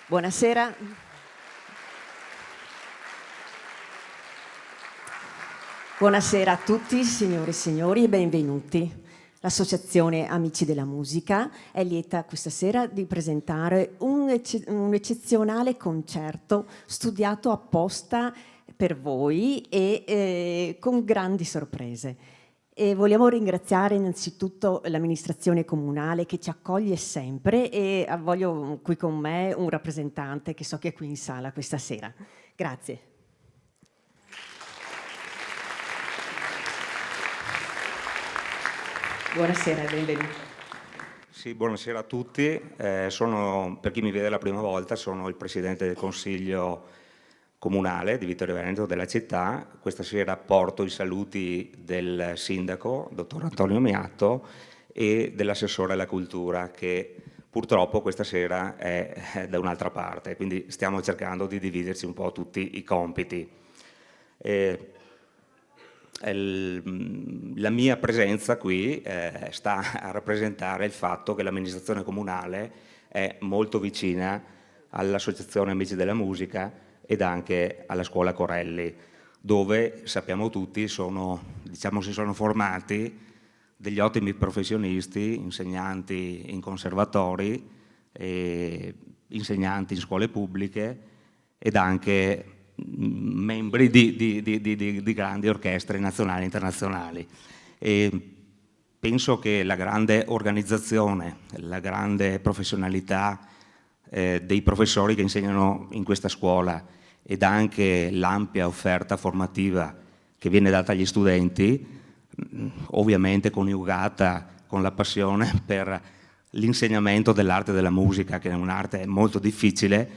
Buonasera. Buonasera a tutti, signore e signori, e benvenuti. L'Associazione Amici della Musica è lieta questa sera di presentare un eccezionale concerto studiato apposta per voi e con grandi sorprese. E vogliamo ringraziare innanzitutto l'amministrazione comunale che ci accoglie sempre e voglio qui con me un rappresentante che so che è qui in sala questa sera. Grazie. Buonasera e benvenuti. Sì, buonasera a tutti. Per chi mi vede la prima volta, sono il Presidente del Consiglio Comunale di Vittorio Veneto della città. Questa sera porto i saluti del Sindaco, Dottor Antonio Miatto, e dell'Assessore alla Cultura, che purtroppo questa sera è da un'altra parte, quindi stiamo cercando di dividerci un po' tutti i compiti. La mia presenza qui sta a rappresentare il fatto che l'amministrazione comunale è molto vicina all'Associazione Amici della Musica ed anche alla Scuola Corelli, dove sappiamo tutti si sono formati degli ottimi professionisti, insegnanti in conservatori, insegnanti in scuole pubbliche ed anche membri di grandi orchestre nazionali e internazionali. E penso che la grande organizzazione, la grande professionalità dei professori che insegnano in questa scuola ed anche l'ampia offerta formativa che viene data agli studenti, ovviamente coniugata con la passione per l'insegnamento dell'arte della musica, che è un'arte molto difficile,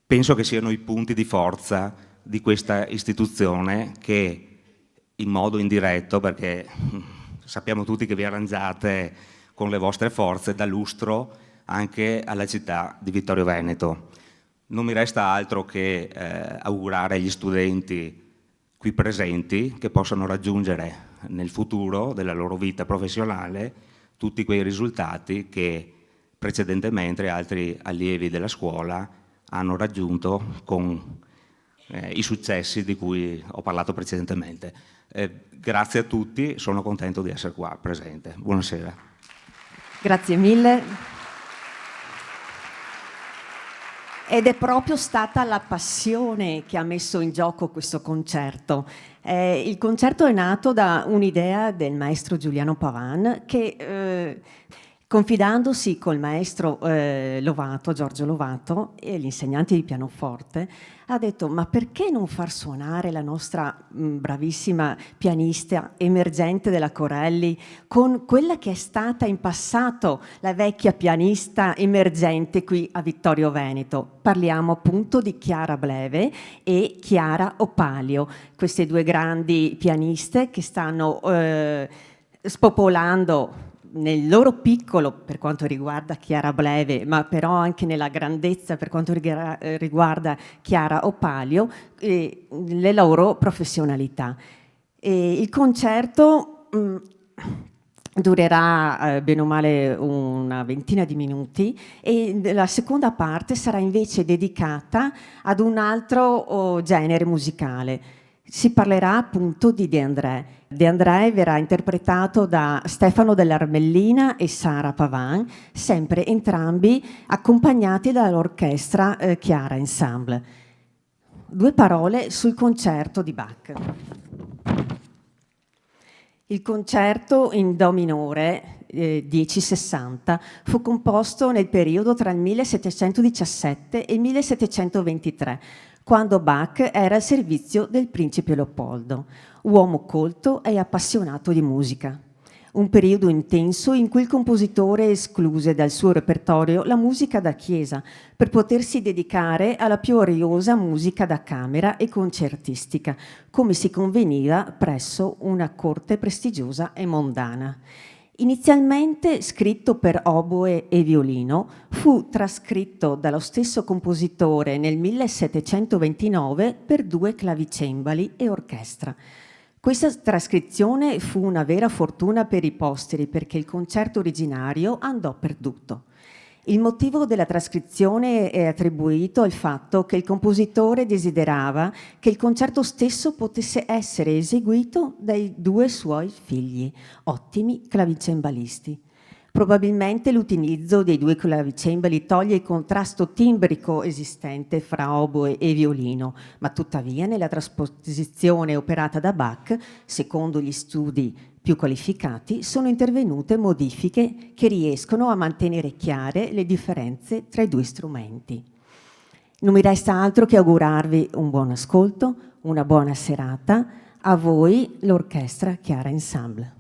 penso che siano i punti di forza di questa istituzione che in modo indiretto, perché sappiamo tutti che vi arrangiate con le vostre forze, dà lustro anche alla città di Vittorio Veneto. Non mi resta altro che augurare agli studenti qui presenti che possano raggiungere nel futuro della loro vita professionale tutti quei risultati che precedentemente altri allievi della scuola hanno raggiunto con i successi di cui ho parlato precedentemente. Grazie a tutti, sono contento di essere qua presente. Buonasera. Grazie mille. Ed è proprio stata la passione che ha messo in gioco questo concerto. Il concerto è nato da un'idea del maestro Giuliano Pavan che, confidandosi col maestro Giorgio Lovato e gli insegnanti di pianoforte, ha detto: ma perché non far suonare la nostra bravissima pianista emergente della Corelli con quella che è stata in passato la vecchia pianista emergente qui a Vittorio Veneto? Parliamo appunto di Chiara Bleve e Chiara Opalio, queste due grandi pianiste che stanno spopolando nel loro piccolo per quanto riguarda Chiara Bleve, ma però anche nella grandezza per quanto riguarda Chiara Opalio, le loro professionalità. Il concerto durerà bene o male una ventina di minuti e la seconda parte sarà invece dedicata ad un altro genere musicale. Si parlerà appunto di De André. De André verrà interpretato da Stefano dell'Armellina e Sara Pavan, sempre entrambi accompagnati dall'orchestra Chiara Ensemble. Due parole sul concerto di Bach. Il concerto in Do minore 1060 fu composto nel periodo tra il 1717 e il 1723, quando Bach era al servizio del principe Leopoldo, uomo colto e appassionato di musica. Un periodo intenso in cui il compositore escluse dal suo repertorio la musica da chiesa per potersi dedicare alla più ariosa musica da camera e concertistica, come si conveniva presso una corte prestigiosa e mondana. Inizialmente scritto per oboe e violino, fu trascritto dallo stesso compositore nel 1729 per due clavicembali e orchestra. Questa trascrizione fu una vera fortuna per i posteri perché il concerto originario andò perduto. Il motivo della trascrizione è attribuito al fatto che il compositore desiderava che il concerto stesso potesse essere eseguito dai due suoi figli, ottimi clavicembalisti. Probabilmente l'utilizzo dei due clavicembali toglie il contrasto timbrico esistente fra oboe e violino, ma tuttavia nella trasposizione operata da Bach, secondo gli studi più qualificati, sono intervenute modifiche che riescono a mantenere chiare le differenze tra i due strumenti. Non mi resta altro che augurarvi un buon ascolto, una buona serata. A voi l'Orchestra Chiara Ensemble.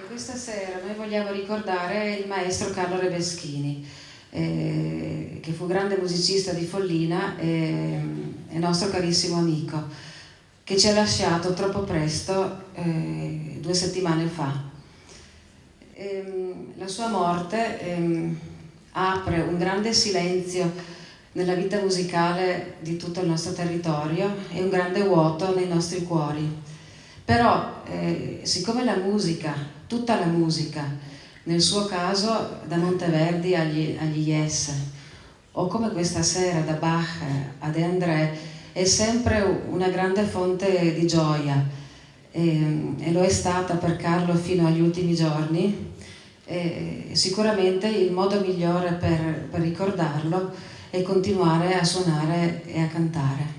Questa sera noi vogliamo ricordare il maestro Carlo Rebeschini, che fu grande musicista di Follina e nostro carissimo amico, che ci ha lasciato troppo presto, 2 settimane fa. La sua morte apre un grande silenzio nella vita musicale di tutto il nostro territorio e un grande vuoto nei nostri cuori. Però, siccome la musica, tutta la musica, nel suo caso da Monteverdi agli Yes, o come questa sera da Bach a De André, è sempre una grande fonte di gioia, e lo è stata per Carlo fino agli ultimi giorni. Sicuramente il modo migliore per ricordarlo è continuare a suonare e a cantare.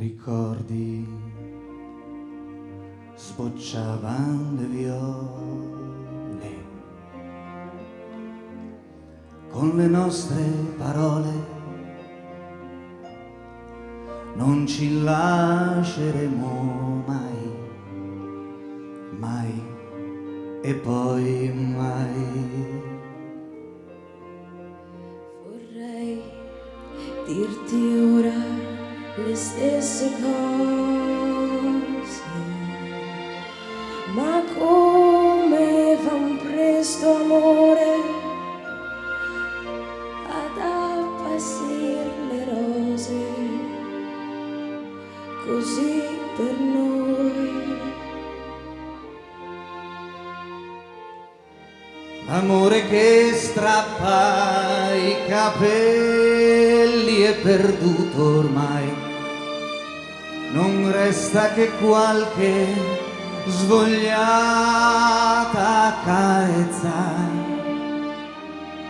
ricordi sbocciavan le viole, con le nostre parole non ci lasceremo mai, mai e poi mai. Vorrei dirti ora le stesse cose, ma come van presto, amore, ad appassir le rose, così per noi. L'amore che strappa i capelli è perduto ormai, non resta che qualche svogliata carezza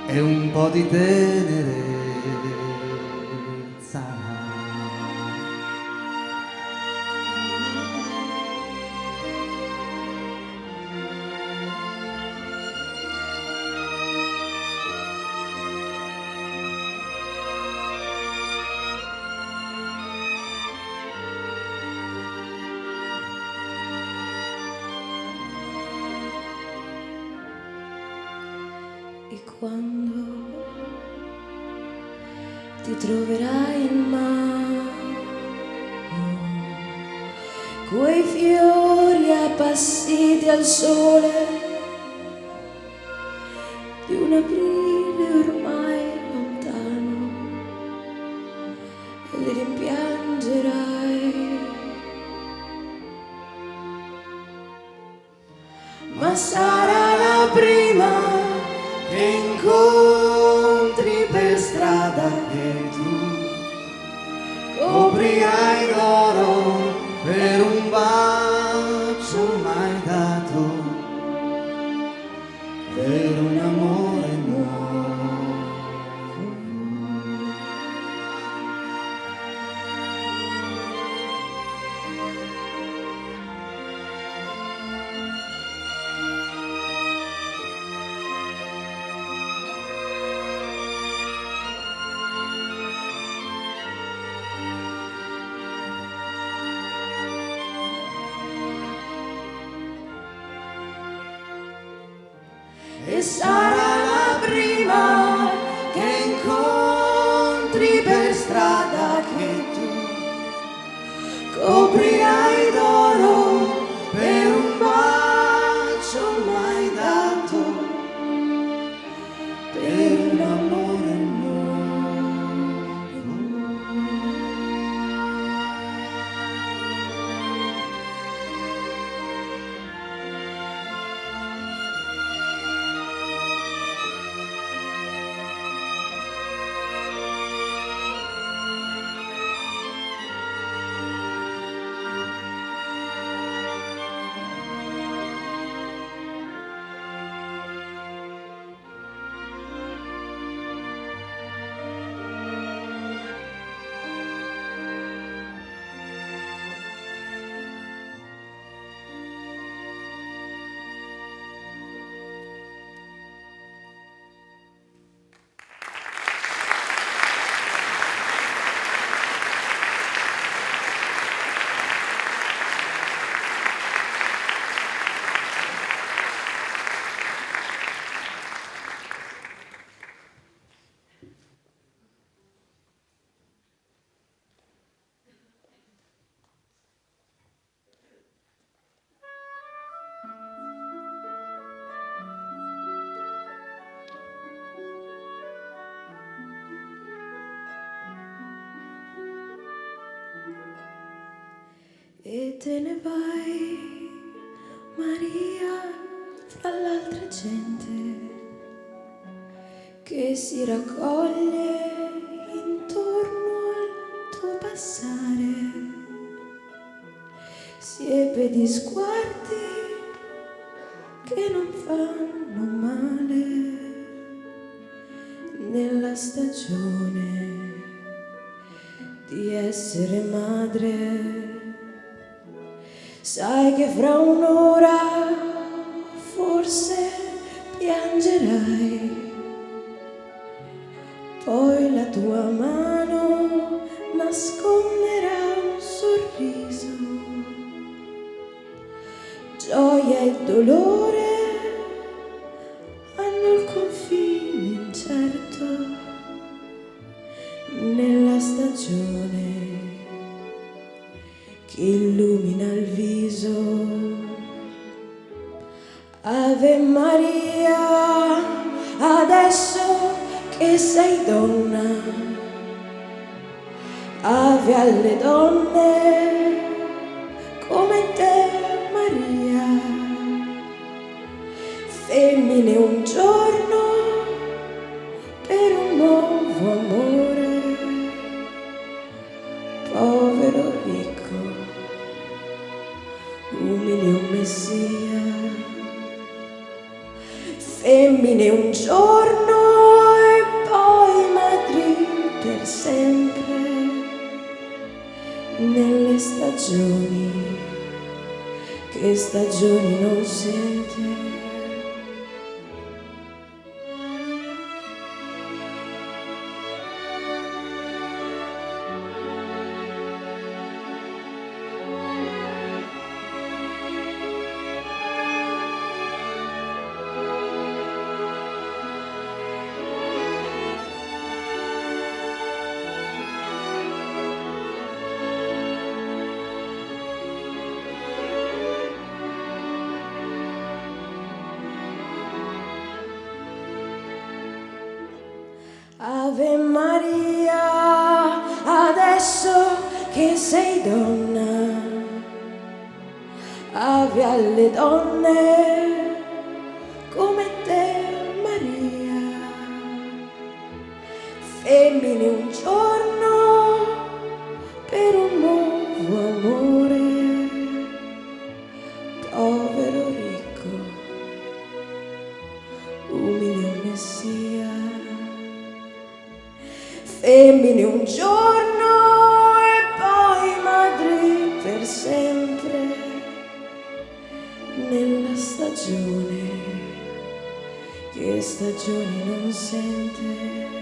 e un po' di tenerezza. E quando ti troverai in mano quei fiori appassiti al sole di un aprile ormai lontano, e li rimpiangerai, ma sarà la prima che incontri per strada che tu coprirai d'oro per un bacio mai dato, per un amore nuovo. E sarà la prima che incontri per strada che tu coprirai d'oro per un bacio mai dato, per un amore nuovo. E te ne vai, Maria, fra l'altra gente che si raccoglie intorno al tuo passare, siepe di sguardi che non fanno male nella stagione di essere madre. Sai che fra un'ora forse piangerai, poi la tua mano nasconderà un sorriso. Gioia e dolore hanno il confine incerto nella stagione che illumina il viso. Ave Maria, adesso che sei donna, ave alle donne come te Maria, femmine un giorno per un nuovo amore, povero ricco, umile un messia, femmine un giorno e poi madri per sempre, nelle stagioni che stagioni non sente. Ave Maria, adesso che sei donna, ave alle donne come te Maria, femmine un giorno per un nuovo amore, povero ricco, umile un messia, femmine un giorno e poi madri per sempre, nella stagione che stagioni non sente.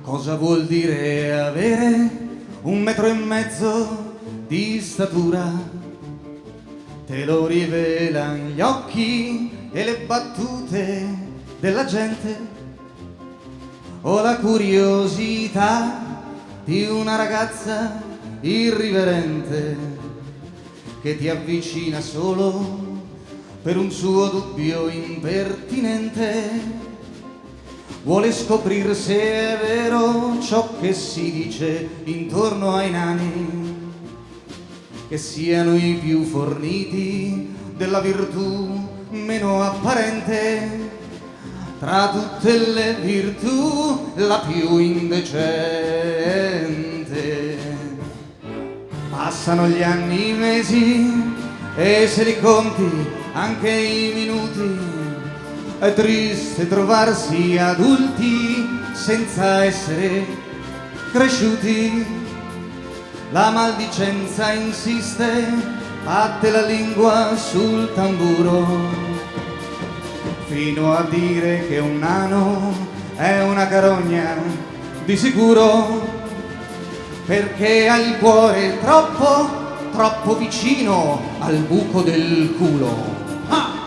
Cosa vuol dire avere 1,5 metri di statura? Te lo rivelano gli occhi e le battute della gente, o la curiosità di una ragazza irriverente che ti avvicina solo per un suo dubbio impertinente. Vuole scoprire se è vero ciò che si dice intorno ai nani, che siano i più forniti della virtù meno apparente. Tra tutte le virtù la più indecente. Passano gli anni, i mesi, e se li conti anche i minuti, è triste trovarsi adulti senza essere cresciuti. La maldicenza insiste, batte la lingua sul tamburo, fino a dire che un nano è una carogna di sicuro, perché ha il cuore troppo, troppo vicino al buco del culo. Ah!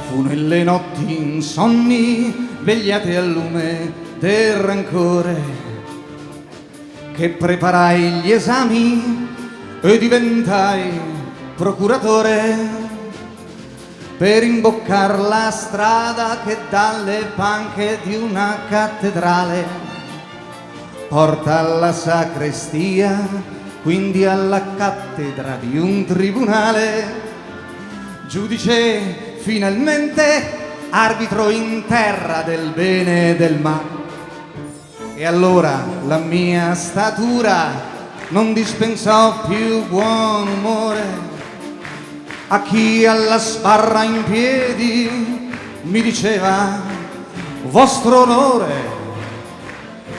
Fu nelle notti insonni, vegliate al lume del rancore, che preparai gli esami e diventai procuratore, per imboccar la strada che dalle panche di una cattedrale porta alla sacrestia, quindi alla cattedra di un tribunale. Giudice finalmente, arbitro in terra del bene e del male. E allora la mia statura non dispensò più buon umore a chi alla sbarra in piedi mi diceva vostro onore,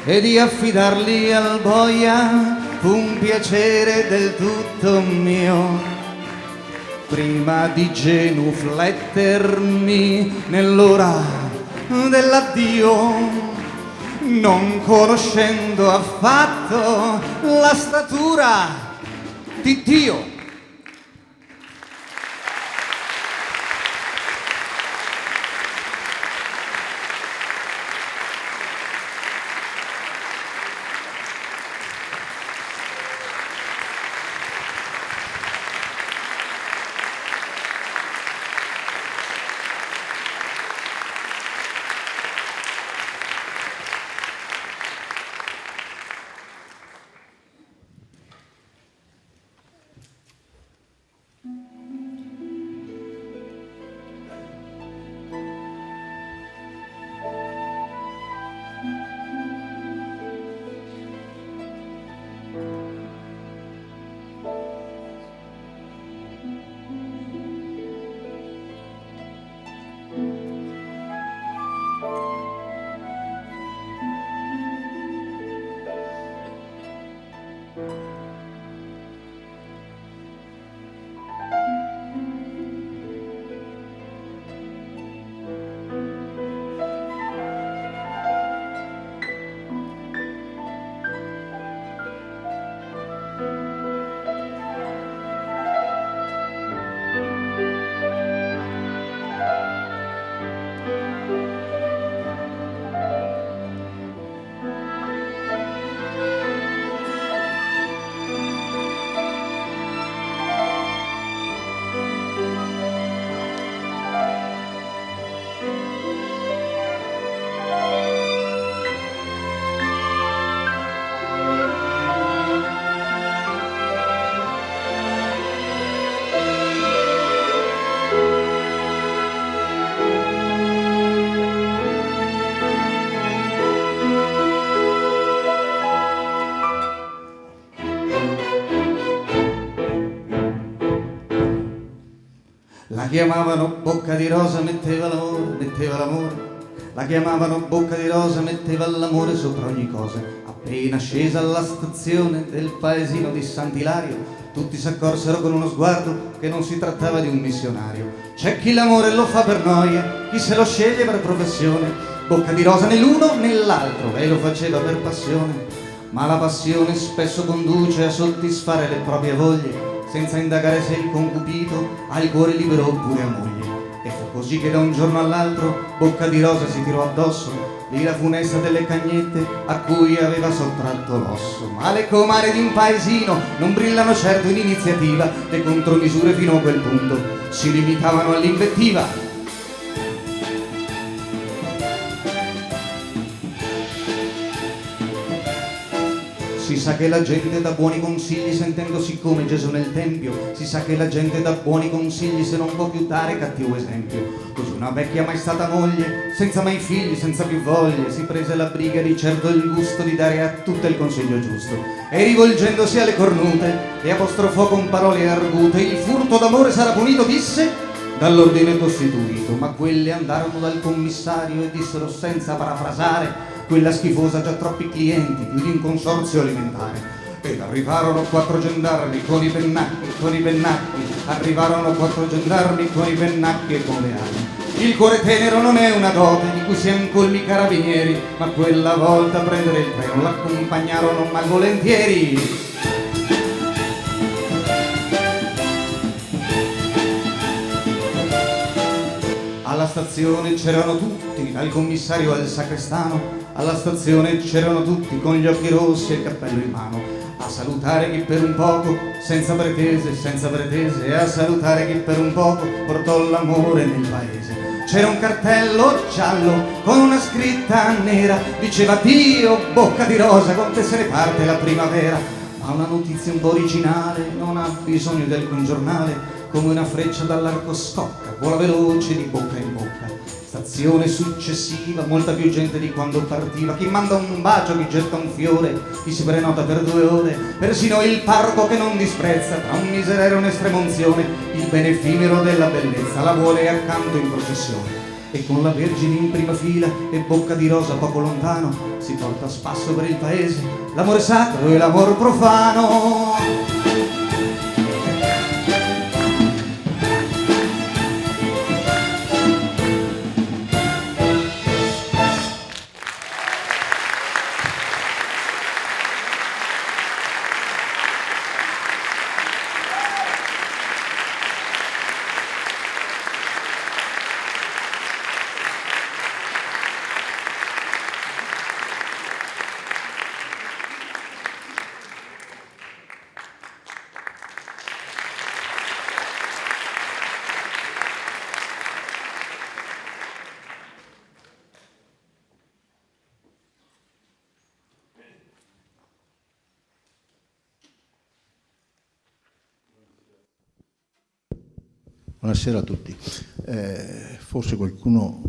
e di affidarli al boia fu un piacere del tutto mio. Prima di genuflettermi nell'ora dell'addio, non conoscendo affatto la statura di Dio. La chiamavano bocca di rosa, metteva l'amore, metteva l'amore. La chiamavano bocca di rosa, metteva l'amore sopra ogni cosa. Appena scesa alla stazione del paesino di Sant'Ilario, tutti si accorsero con uno sguardo che non si trattava di un missionario. C'è chi l'amore lo fa per noia, chi se lo sceglie per professione, bocca di rosa né l'uno né l'altro, lei lo faceva per passione. Ma la passione spesso conduce a soddisfare le proprie voglie, senza indagare se il concupito ha il cuore libero oppure a moglie. E fu così che da un giorno all'altro Bocca di Rosa si tirò addosso l'ira funesta delle cagnette a cui aveva sottratto l'osso. Ma le comare di un paesino non brillano certo in iniziativa, le contromisure fino a quel punto si limitavano all'invettiva. Si sa che la gente dà buoni consigli sentendosi come Gesù nel Tempio. Si sa che la gente dà buoni consigli se non può più dare cattivo esempio. Così una vecchia mai stata moglie, senza mai figli, senza più voglie, si prese la briga di certo il gusto di dare a tutte il consiglio giusto. E rivolgendosi alle cornute, le apostrofò con parole argute: il furto d'amore sarà punito, disse, dall'ordine costituito. Ma quelle andarono dal commissario e dissero senza parafrasare: quella schifosa ha già troppi clienti, più di un consorzio alimentare. Ed arrivarono 4 gendarmi con i pennacchi, arrivarono 4 gendarmi con i pennacchi e con le armi. Il cuore tenero non è una dote di cui siano colmi i carabinieri, ma quella volta a prendere il treno l'accompagnarono malvolentieri. Alla stazione c'erano tutti, dal commissario al sacrestano. Alla stazione c'erano tutti con gli occhi rossi e il cappello in mano, a salutare chi per un poco, senza pretese, a salutare chi per un poco portò l'amore nel paese. C'era un cartello giallo con una scritta nera, diceva Dio, Bocca di Rosa, con te se ne parte la primavera. Ma una notizia un po' originale non ha bisogno di alcun giornale, come una freccia dall'arco scocca, vola veloce di bocca in bocca. Stazione successiva, molta più gente di quando partiva, chi manda un bacio, chi getta un fiore, chi si prenota per 2 ore, persino il parroco che non disprezza, tra un miserere e un'estrema unzione, il bene effimero della bellezza la vuole accanto in processione. E con la Vergine in prima fila e Bocca di Rosa poco lontano, si porta a spasso per il paese l'amore sacro e l'amor profano. Buonasera a tutti. Forse qualcuno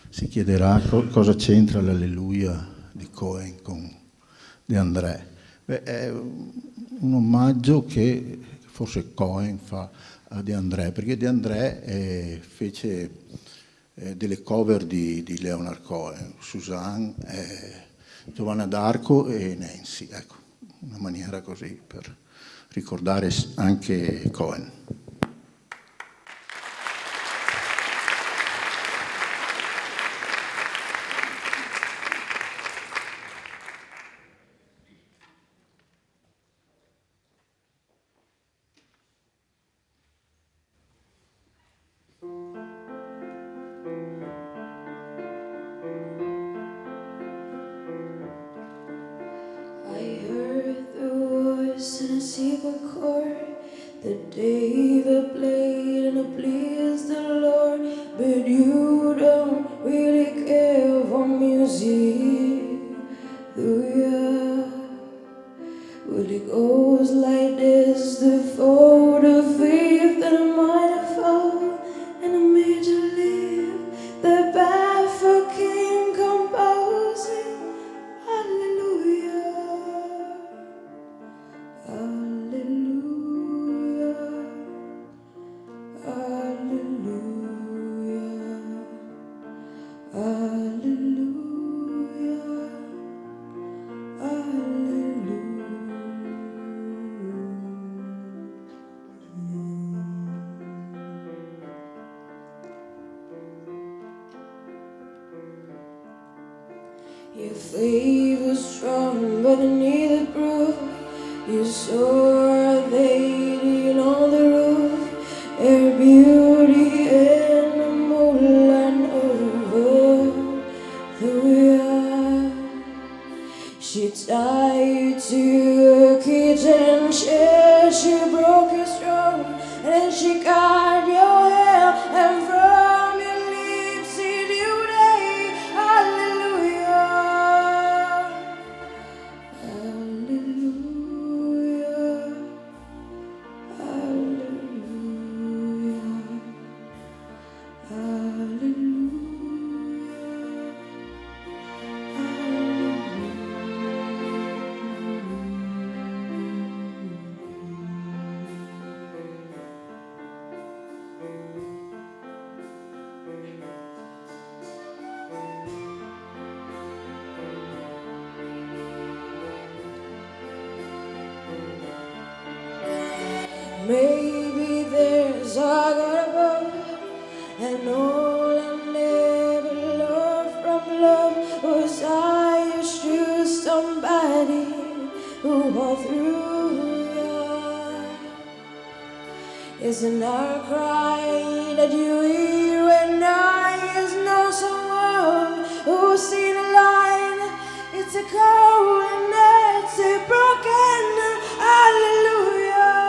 si chiederà cosa c'entra l'Alleluia di Cohen con De André. È un omaggio che forse Cohen fa a De André, perché De André fece delle cover di Leonard Cohen, Suzanne, Giovanna d'Arco e Nancy. Ecco, una maniera così per ricordare anche Cohen. In a secret chord that David played and it pleased the Lord, but you don't really care for music, do ya? Well, it goes like this: the fold of faith that I might have fallen, and I made you live the barefoot king composing hallelujah. Hallelujah, more than needed proof. You saw her fading on the roof, her beauty and the moonlight over the yard. She tied you to a kitchen chair, she broke your throne, and she cut your hair, and from your lips it you day, hallelujah, hallelujah, hallelujah, hallelujah. Maybe there's a God above, and all I never learned from love was I used to somebody who walked through your. Isn't our cry that you hear when I know someone who's seen a line? It's a cold and it's a broken hallelujah.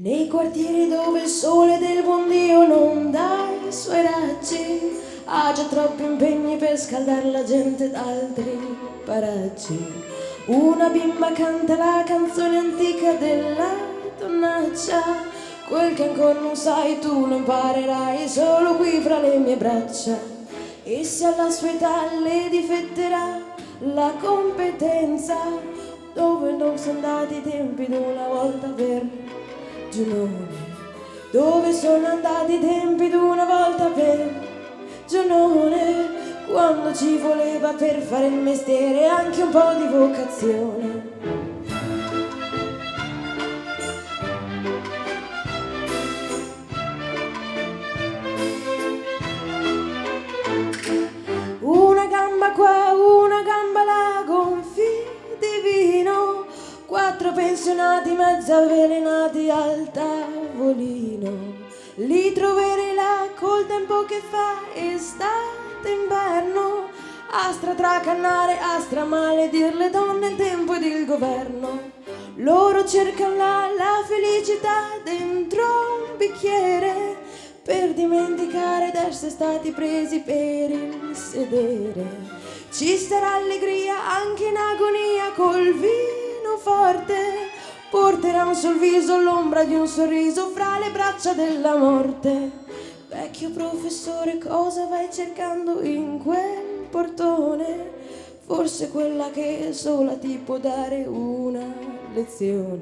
Nei quartieri dove il sole del buon Dio non dà i suoi raggi, ha già troppi impegni per scaldare la gente d'altri paraggi. Una bimba canta la canzone antica della donnaccia, quel che ancora non sai tu lo imparerai solo qui fra le mie braccia. E se alla sua età le difetterà la competenza, dove non sono andati i tempi d'una volta per Giunone, dove sono andati i tempi d'una volta per Giunone, quando ci voleva per fare il mestiere anche un po' di vocazione. Una gamba qua, una gamba là, gonfi di vino, 4 pensionati mezzo avvelenati al tavolino. Li troverei là col tempo che fa estate, inverno, a stratracannare, a stramaledir le donne, il tempo ed il governo. Loro cercano là la felicità dentro un bicchiere, per dimenticare d'essere stati presi per il sedere. Ci sarà allegria anche in agonia col vino forte, porteranno sul viso l'ombra di un sorriso fra le braccia della morte. Vecchio professore, cosa vai cercando in quel portone? Forse quella che sola ti può dare una lezione,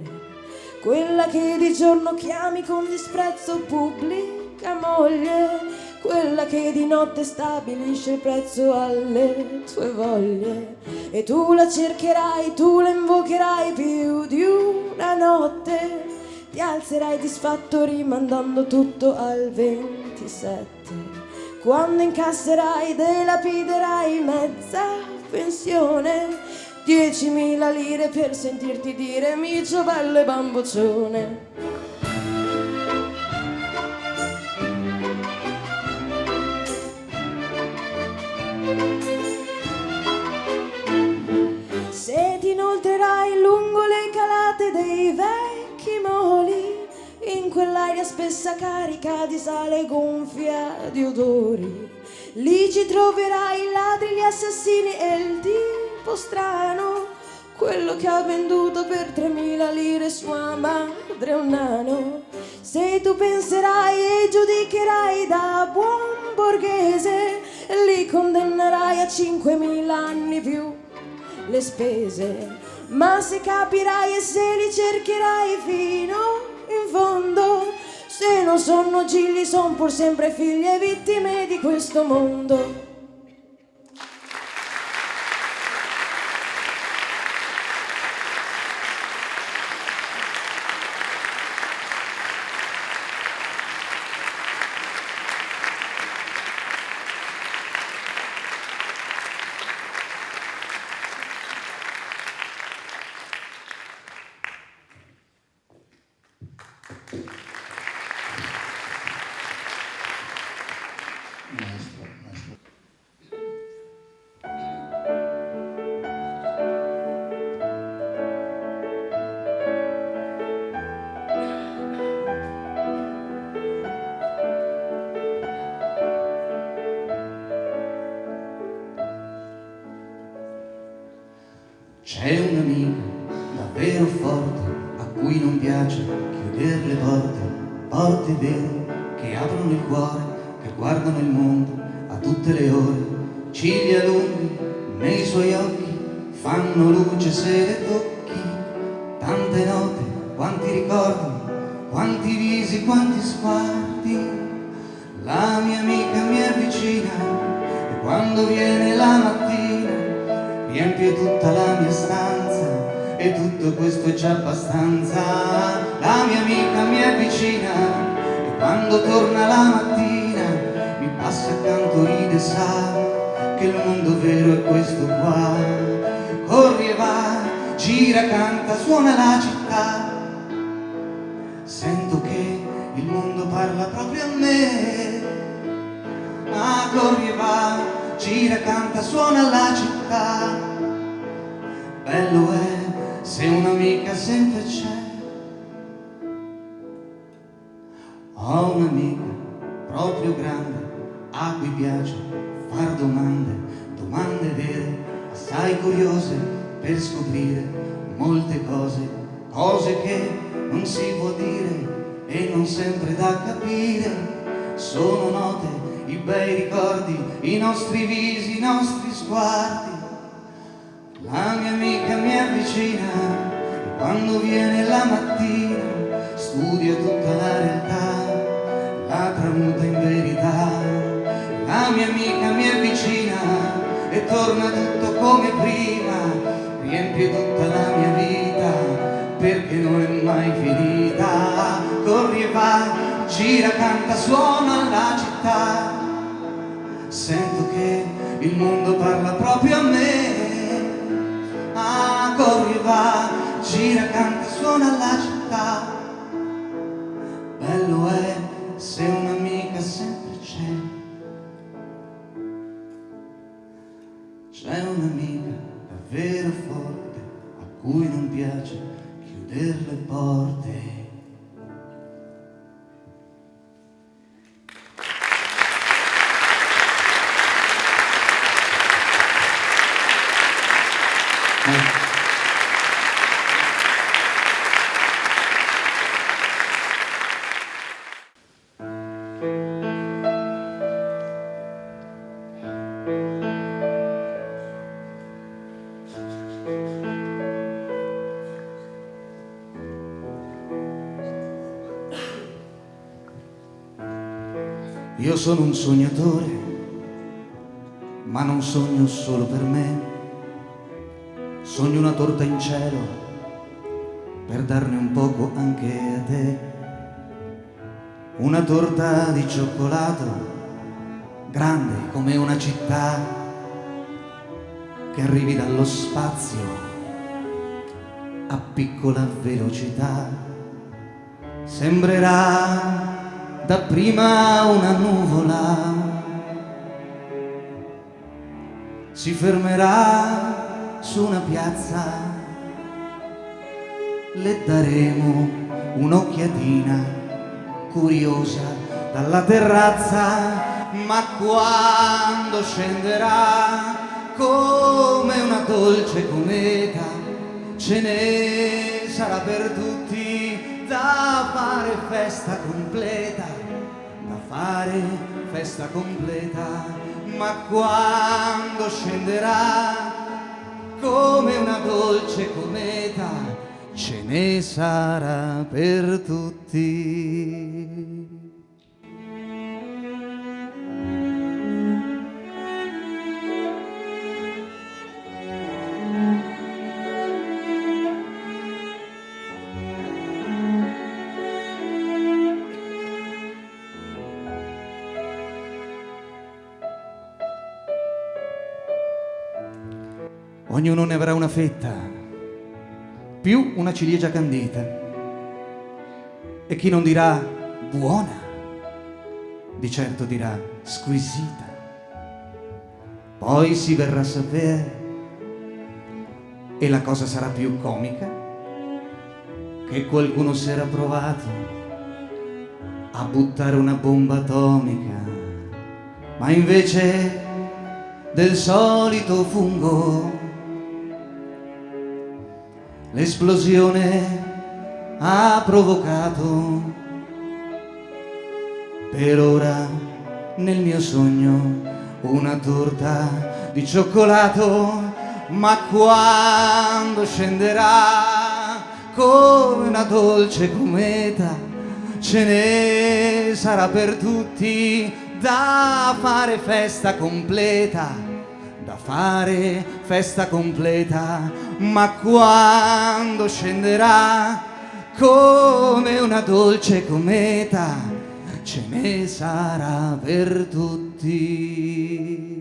quella che di giorno chiami con disprezzo pubblica moglie, quella che di notte stabilisce il prezzo alle tue voglie. E tu la cercherai, tu la invocherai più di una notte. Ti alzerai disfatto rimandando tutto al 27. Quando incasserai, delapiderai mezza pensione, 10.000 lire per sentirti dire micio bello e bamboccione. Se ti inoltrerai lungo le calate dei vecchi moli, in quell'aria spessa carica di sale gonfia di odori, lì ci troverai i ladri, gli assassini e il tipo strano, quello che ha venduto per 3.000 lire sua madre un nano. Se tu penserai e giudicherai da buon borghese, li condennerai a 5.000 anni più le spese. Ma se capirai e se li cercherai fino in fondo, se non sono gigli son pur sempre figli e vittime di questo mondo. C'è un'amica davvero forte a cui non piace chiudere le porte vere che aprono il cuore, che guardano il mondo a tutte le ore, ciglia lunghe nei suoi occhi, fanno luce se le tocchi, tante note, quanti ricordi, quanti visi, quanti sguardi. La mia amica mi avvicina e quando viene la mattina riempie tutta la mia stanza e tutto questo è già abbastanza. La mia amica mi avvicina e quando torna la mattina mi passa accanto, ride e sa che il mondo vero è questo qua. Corri e va, gira, canta, suona la città, sento che il mondo parla proprio a me. Ah, corri e va, gira, canta, suona la città. Bello è se un'amica sempre c'è. Ho un'amica proprio grande a cui piace far domande, domande vere, assai curiose per scoprire molte cose, cose che non si può dire e non sempre da capire. Sono note i bei ricordi, i nostri visi, i nostri sguardi. La mia amica mi avvicina e quando viene la mattina studia tutta la realtà, la tramuta in verità. La mia amica mi avvicina e torna tutto come prima, riempie tutta la mia vita perché non è mai finita. Corri e va, gira, canta, suona la città, sento che il mondo parla proprio a me. Ah, corri e va, gira, canta, suona la città. Bello è se un'amica sempre c'è. C'è un'amica davvero forte a cui non piace chiudere le porte. Io sono un sognatore, ma non sogno solo per me. Sogno una torta in cielo per darne un poco anche a te. Una torta di cioccolato, grande come una città, che arrivi dallo spazio a piccola velocità. Sembrerà dapprima una nuvola, si fermerà su una piazza, le daremo un'occhiatina curiosa dalla terrazza, ma quando scenderà come una dolce cometa, ce ne sarà per tutti da fare festa completa, da fare festa completa, ma quando scenderà come una dolce cometa, ce ne sarà per tutti. Ognuno ne avrà una fetta, più una ciliegia candita, e chi non dirà buona, di certo dirà squisita. Poi si verrà a sapere, e la cosa sarà più comica, che qualcuno si era provato a buttare una bomba atomica, ma invece del solito fungo l'esplosione ha provocato. Per ora nel mio sogno una torta di cioccolato, ma quando scenderà come una dolce cometa, ce ne sarà per tutti da fare festa completa, da fare festa completa, ma quando scenderà come una dolce cometa, ce ne sarà per tutti.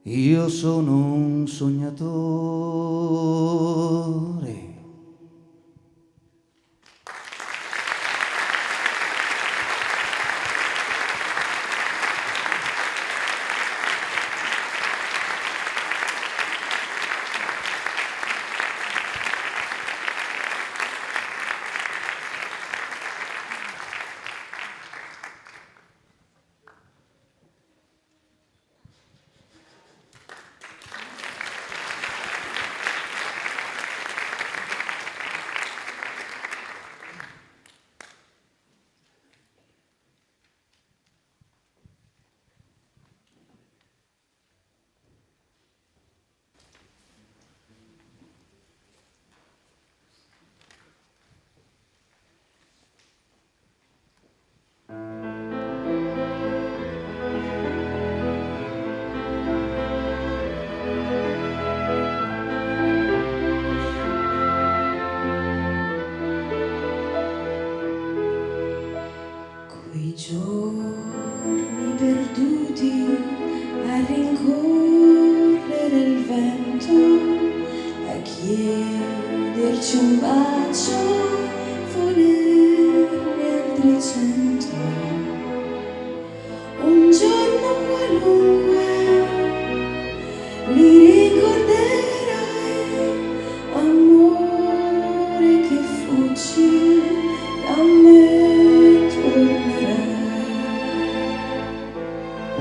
Io sono un sognatore. Quei giorni perduti a rincorrere il vento, a chiederci un bacio, volerne altri 100. Un giorno qualunque li ricorderai, amore che fuggi da me.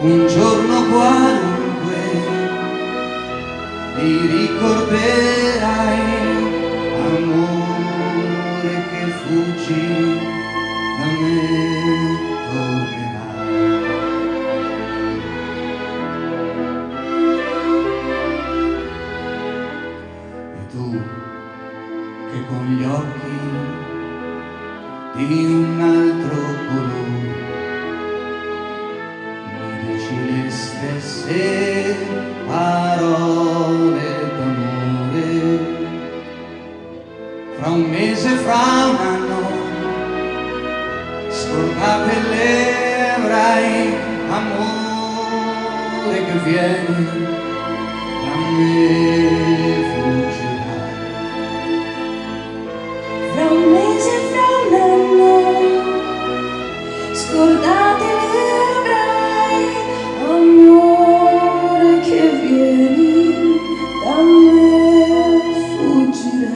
Un giorno qualunque ti ricorderai, amore che fuggi da me tornerai. E tu che con gli occhi di un altro colore mi dici le stesse parole d'amore, fra un mese, fra un anno, scordate le avrai, amore che vieni da me fuggirai. Fra un mese, fra un anno, scordate le avrai, amore che vieni da me fuggirai.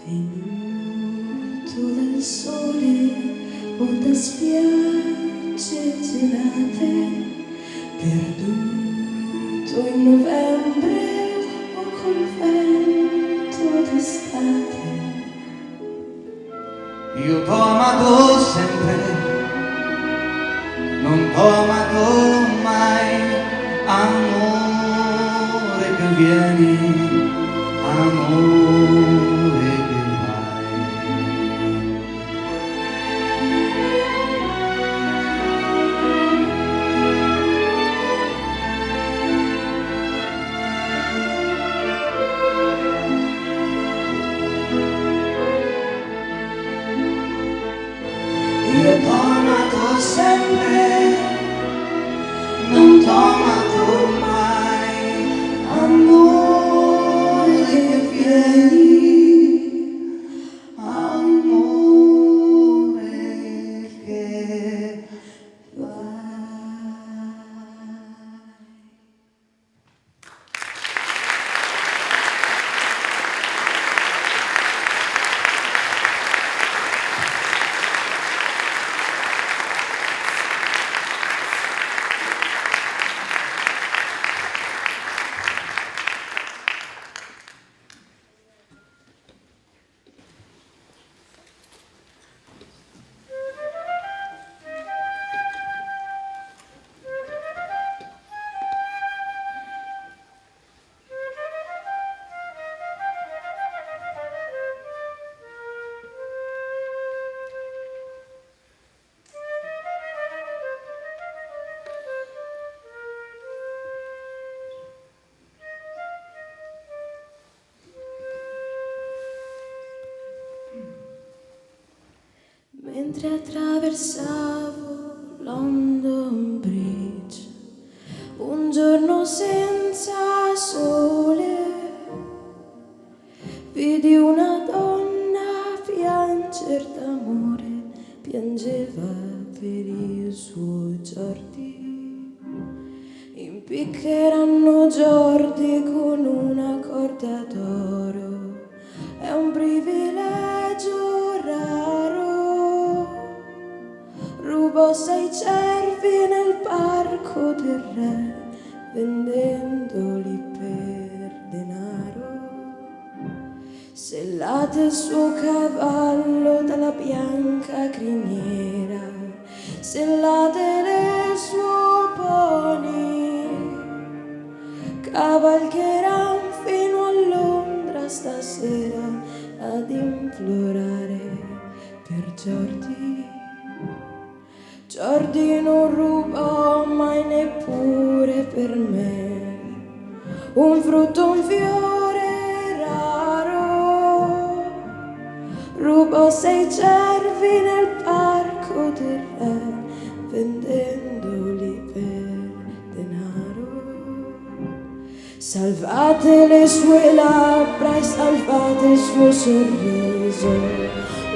Venuto dal sole o da spiagge gelate, perduto in novembre o col vento d'estate. Io t'ho amato sempre, non t'ho amato mai, amore che vieni, amore che vai. Io t'ho amato sempre, non t'ho amato mai, amore che vieni, amore che vai. Mentre attraversavo London Bridge, un giorno senza sole, vidi una donna pianger d'amore, piangeva per il suo Giordi. Impiccheranno Giordi con una corda d'oro, è un privilegio raro. Rubò 6 cervi nel parco del re, vendendoli per denaro. Sellate il suo cavallo dalla bianca criniera, sellate il suo pony, cavalcheran fino a Londra stasera ad implorare per Giordi. Giordi non rubò mai neppure per me un frutto, un fiore raro. Rubò 6 cervi nel parco del re, vendendoli per denaro. Salvate le sue labbra e salvate il suo sorriso,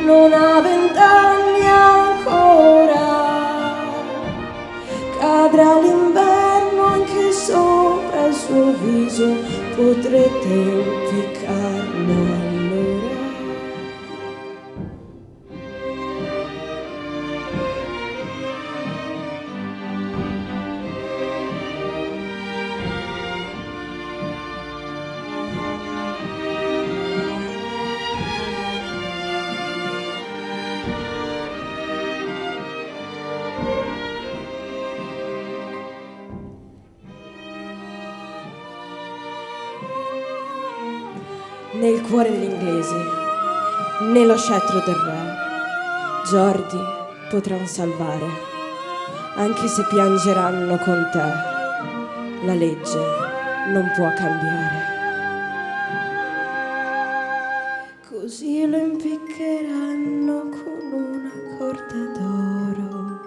non ha 20 anni ancora. cadrà l'inverno anche sopra il suo viso, potrete impiccarlo allora. Nel cuore degli inglesi, nello scettro del re, Jordi potranno salvare, anche se piangeranno con te, la legge non può cambiare. Così lo impiccheranno con una corda d'oro,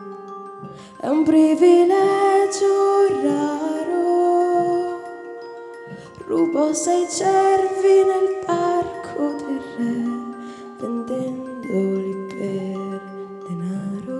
è un privilegio raro. Rubò 6 cervi nel parco del re, vendendoli per denaro.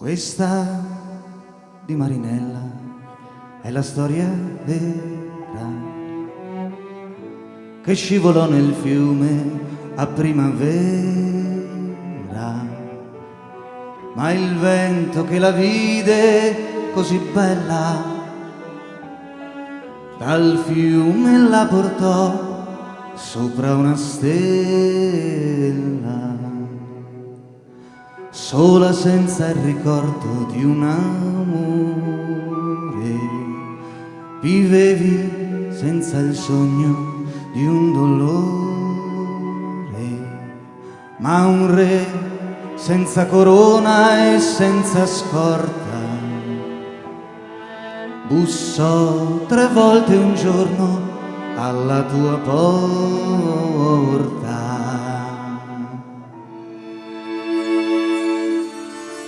Questa di Marinella è la storia vera che scivolò nel fiume a primavera, ma il vento che la vide così bella dal fiume la portò sopra una stella, sola senza il ricordo di un amore, vivevi senza il sogno di un dolore, ma un re senza corona e senza scorta bussò 3 volte un giorno alla tua porta.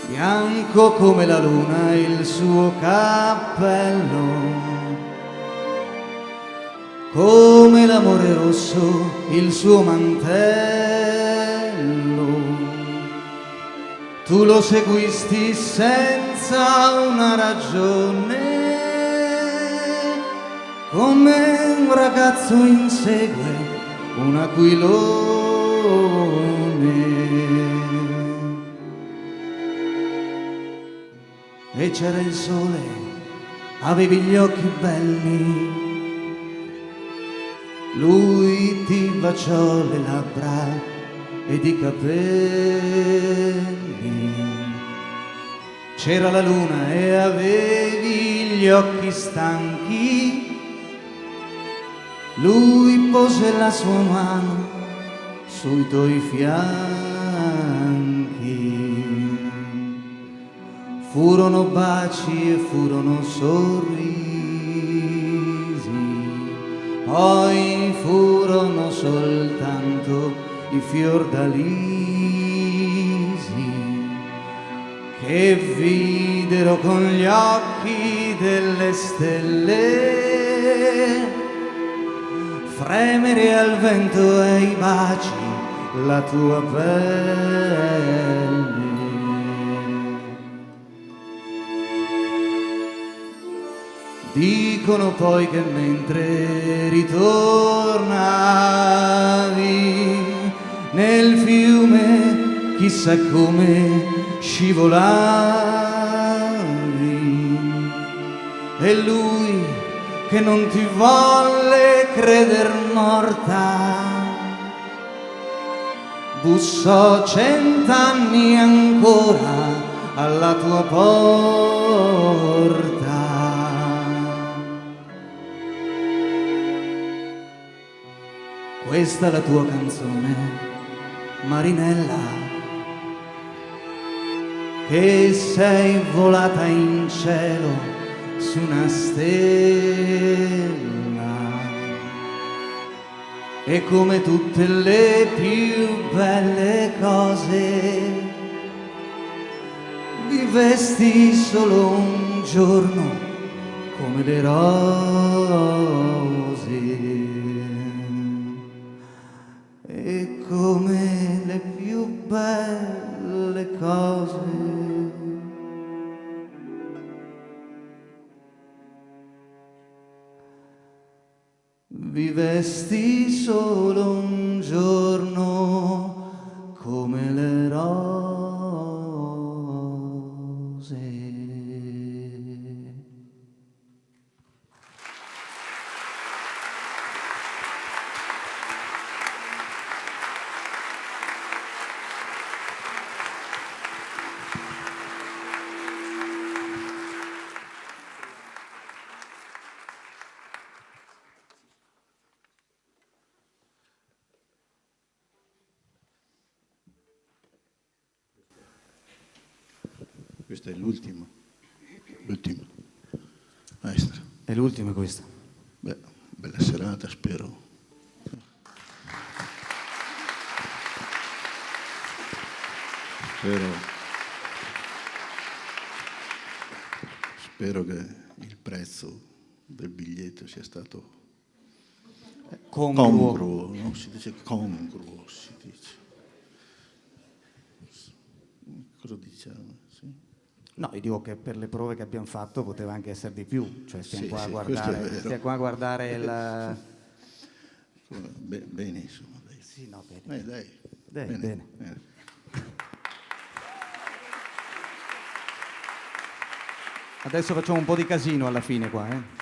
Bianco come la luna il suo cappello, come l'amore rosso il suo mantello. Tu lo seguisti senza una ragione, come un ragazzo insegue un aquilone. E c'era il sole, avevi gli occhi belli, lui ti baciò le labbra ed i capelli, c'era la luna e avevi gli occhi stanchi. Lui pose la sua mano sui tuoi fianchi. Furono baci e furono sorrisi, poi furono soltanto i fiordalisi che videro con gli occhi delle stelle fremere al vento e ai baci la tua pelle. Dicono poi che mentre ritornavi nel fiume chissà come scivolavi, e lui che non ti volle creder morta bussò 100 anni ancora alla tua porta. Questa è la tua canzone, Marinella, che sei volata in cielo su una stella, e come tutte le più belle cose vivesti solo un giorno come le rose, e come le più belle cose vivesti solo un giorno come le rose. Questo è l'ultimo. Maestro. È l'ultima questa. Beh, bella serata, spero. Spero che il prezzo del biglietto sia stato congruo, no? Si dice congruo, si dice. Cosa diciamo? Sì. No, io dico che per le prove che abbiamo fatto poteva anche essere di più, cioè stiamo Sì, qua a sì, guardare, questo è vero. stiamo qua a guardare il... Bene, insomma, dai. Sì, no, bene. Dai. Bene. Adesso facciamo un po' di casino alla fine qua, eh?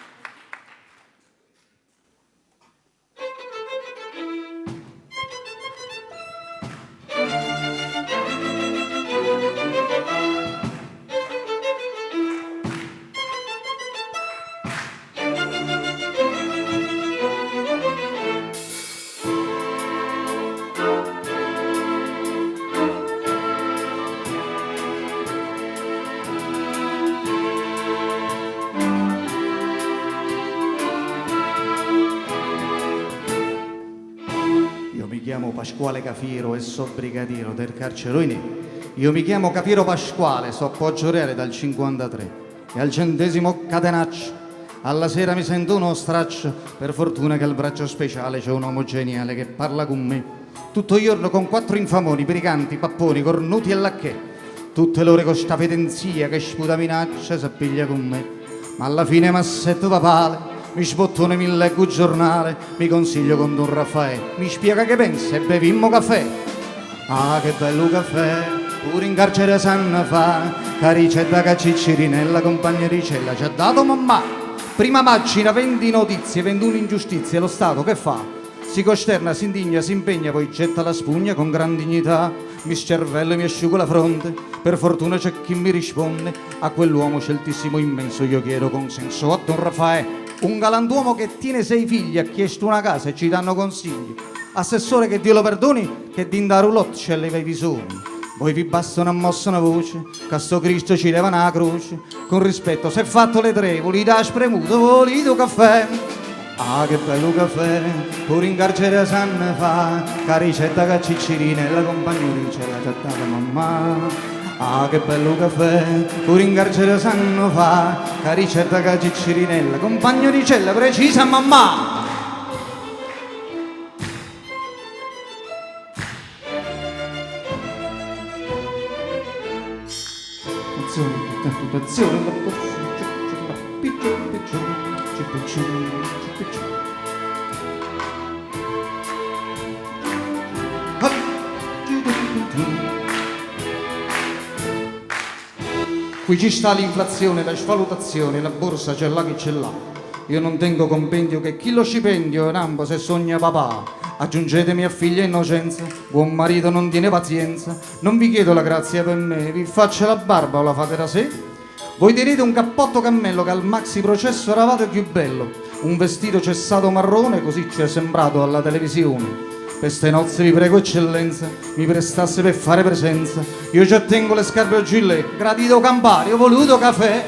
Pasquale Cafiero e so brigadiero del carcere Ruini. Io mi chiamo Cafiero Pasquale, so Poggio Reale dal 53 e al 100° catenaccio. Alla sera mi sento uno straccio, per fortuna che al braccio speciale c'è un uomo geniale che parla con me. Tutto il giorno con 4 infamoni, briganti, papponi, cornuti e lacchè. Tutte l'ore con sta fedenzia che sputa minaccia s'appiglia con me. Ma alla fine m'assetto papale, mi sbottone, mi leggo il giornale, mi consiglio con Don Raffaele, mi spiega che pensa e bevimmo caffè. Ah, che bello caffè, pure in carcere sanno fa, caricetta caciccirinella, compagna di cella, ci ha dato mamma. Prima pagina, 20 notizie, 21 ingiustizie, lo Stato che fa? Si costerna, si indigna, si impegna, poi getta la spugna con gran dignità. mi scervello e mi asciugo la fronte, per fortuna c'è chi mi risponde, a quell'uomo celtissimo immenso io chiedo consenso. A Don Raffaele, un galantuomo che tiene 6 figli, ha chiesto una casa e ci danno consigli. Assessore, che Dio lo perdoni, che din da roulotte c'è leva i visoni. Voi vi basta una mossa, una voce, che a sto Cristo ci leva una croce. Con rispetto, se fatto le 3, volete a spremuto, volete caffè. Ah, che bello caffè, pure in carcere sanno fa, che ricetta che Ciccirinella compagnola ce l'ha data mamma. Ah, che bello caffè, pure in carcere sanno fa, che ricetta che Ciccirinella compagno di cella precisa mamma. Qui ci sta l'inflazione, la svalutazione, la borsa c'è là che ce l'ha. Io non tengo compendio che chi lo stipendio è rambo se sogna papà. Aggiungetemi a figlia innocenza, buon marito non tiene pazienza. Non vi chiedo la grazia per me, vi faccio la barba o la fate da sé? Voi direte un cappotto cammello che al maxi processo eravate più bello. Un vestito cessato marrone, così ci è sembrato alla televisione. Per ste nozze vi prego eccellenza, mi prestasse per fare presenza. Io già tengo le scarpe a gilet, gradito Campari, ho voluto caffè.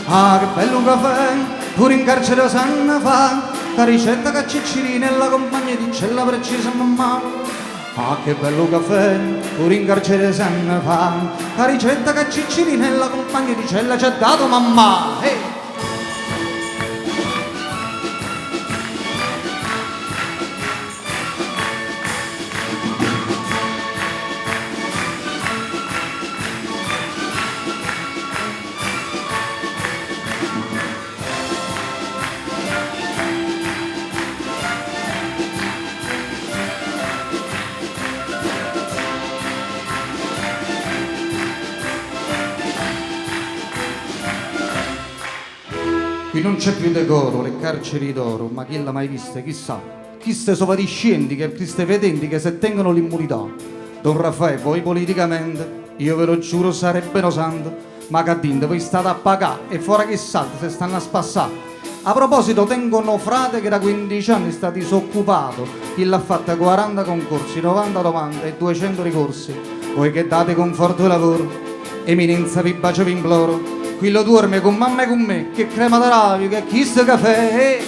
Ah, che bello un caffè, pure in carcere sanno fa, la ricetta che Ciccirinella compagnia di cella precisa mamma. Ah, che bello caffè, pure in carcere sanno fa, la ricetta che Ciccirinella compagnia di cella ci ha dato mamma. Hey. Qui non c'è più decoro, le carceri d'oro, ma chi l'ha mai viste, chissà. Chi ste sovradiscenti, che chi ste vedenti che se tengono l'immunità. Don Raffaele, voi politicamente, io ve lo giuro sarebbero santo, ma che dite, voi state a pagare e fuori che salta se stanno a spassare. A proposito, tengono frate che da 15 anni sta disoccupato, chi l'ha fatta 40 concorsi, 90 domande e 200 ricorsi. Voi che date conforto e lavoro, eminenza vi bacio vi imploro, qui lo dorme con mamma e con me, che crema d'arario, che chi sta caffè.